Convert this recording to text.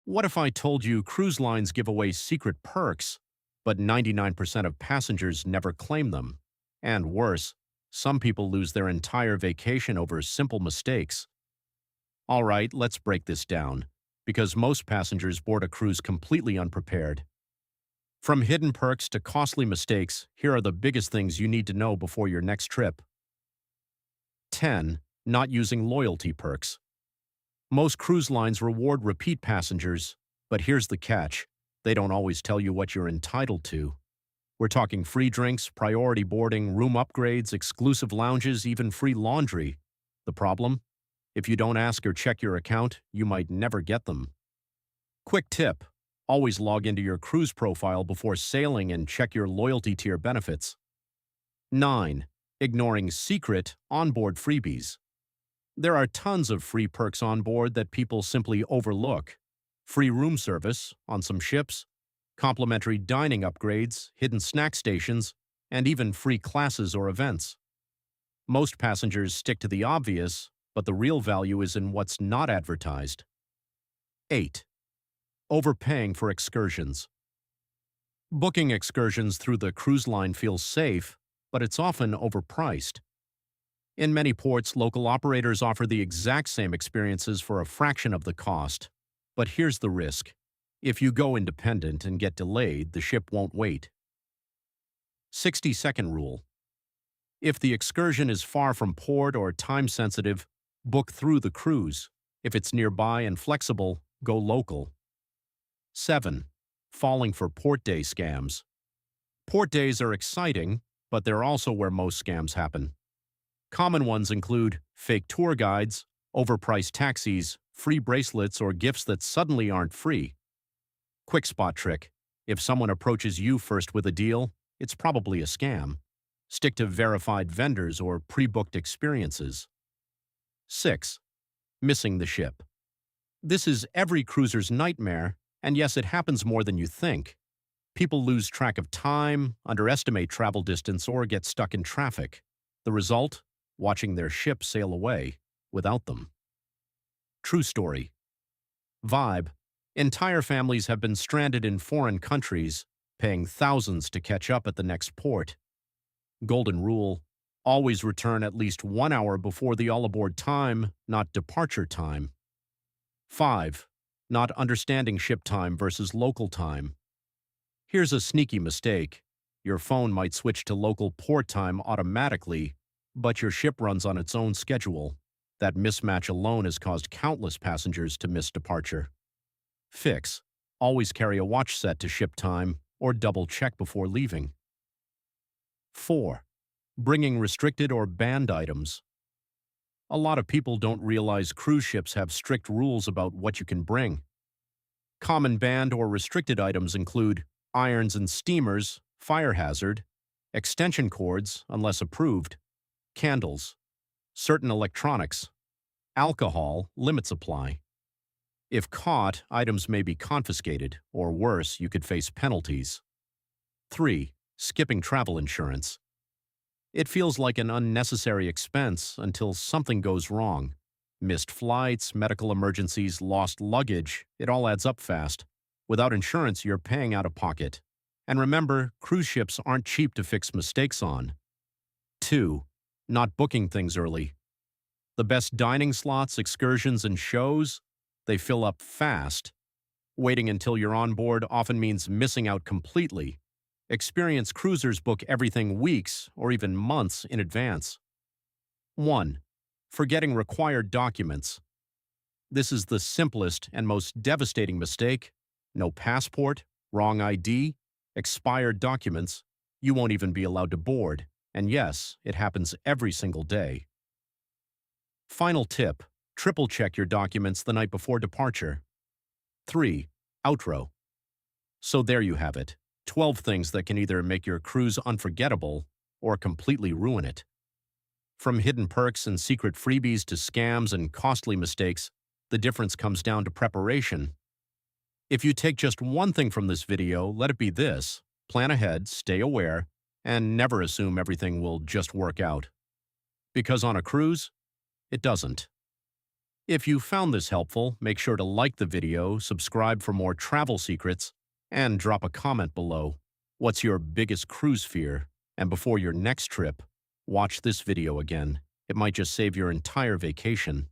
What if I told you cruise lines give away secret perks, but 99% of passengers never claim them? And worse, some people lose their entire vacation over simple mistakes. All right, let's break this down, because most passengers board a cruise completely unprepared. From hidden perks to costly mistakes, here are the biggest things you need to know before your next trip. 10. Not using loyalty perks. Most cruise lines reward repeat passengers, but here's the catch. They don't always tell you what you're entitled to. We're talking free drinks, priority boarding, room upgrades, exclusive lounges, even free laundry. The problem? If you don't ask or check your account, you might never get them. Quick tip: always log into your cruise profile before sailing and check your loyalty tier benefits. 9. Ignoring secret onboard freebies. There are tons of free perks on board that people simply overlook. Free room service on some ships, complimentary dining upgrades, hidden snack stations, and even free classes or events. Most passengers stick to the obvious, but the real value is in what's not advertised. 8. Overpaying for excursions. Booking excursions through the cruise line feels safe, but it's often overpriced. In many ports, local operators offer the exact same experiences for a fraction of the cost. But here's the risk. If you go independent and get delayed, the ship won't wait. 60-second rule. If the excursion is far from port or time-sensitive, book through the cruise. If it's nearby and flexible, go local. 7. Falling for port day scams. Port days are exciting, but they're also where most scams happen. Common ones include fake tour guides, overpriced taxis, free bracelets, or gifts that suddenly aren't free. Quick spot trick: if someone approaches you first with a deal, it's probably a scam. Stick to verified vendors or pre-booked experiences. 6. Missing the ship. This is every cruiser's nightmare, and yes, it happens more than you think. People lose track of time, underestimate travel distance, or get stuck in traffic. The result? Watching their ship sail away without them. True story. Vibe: entire families have been stranded in foreign countries, paying thousands to catch up at the next port. Golden rule: always return at least 1 hour before the all-aboard time, not departure time. 5. Not understanding ship time versus local time. Here's a sneaky mistake. Your phone might switch to local port time automatically, but your ship runs on its own schedule. That mismatch alone has caused countless passengers to miss departure. Fix: always carry a watch set to ship time or double check before leaving. 4. Bringing restricted or banned items. A lot of people don't realize cruise ships have strict rules about what you can bring. Common banned or restricted items include irons and steamers, fire hazard, extension cords, unless approved, candles, certain electronics, alcohol, limit supply. If caught, items may be confiscated, or worse, you could face penalties. 3. Skipping travel insurance. It feels like an unnecessary expense until something goes wrong. Missed flights, medical emergencies, lost luggage, it all adds up fast. Without insurance, you're paying out of pocket. And remember, cruise ships aren't cheap to fix mistakes on. 2. Not booking things early. The best dining slots, excursions, and shows, they fill up fast. Waiting until you're on board often means missing out completely. Experienced cruisers book everything weeks or even months in advance. 1. Forgetting required documents. This is the simplest and most devastating mistake. No passport, wrong ID, expired documents. You won't even be allowed to board. And yes, it happens every single day. Final tip: triple check your documents the night before departure. 3. Outro. So there you have it. 12 things that can either make your cruise unforgettable or completely ruin it. From hidden perks and secret freebies to scams and costly mistakes, the difference comes down to preparation. If you take just one thing from this video, let it be this: plan ahead, stay aware, and never assume everything will just work out. Because on a cruise, it doesn't. If you found this helpful, make sure to like the video, subscribe for more travel secrets, and drop a comment below. What's your biggest cruise fear? And before your next trip, watch this video again. It might just save your entire vacation.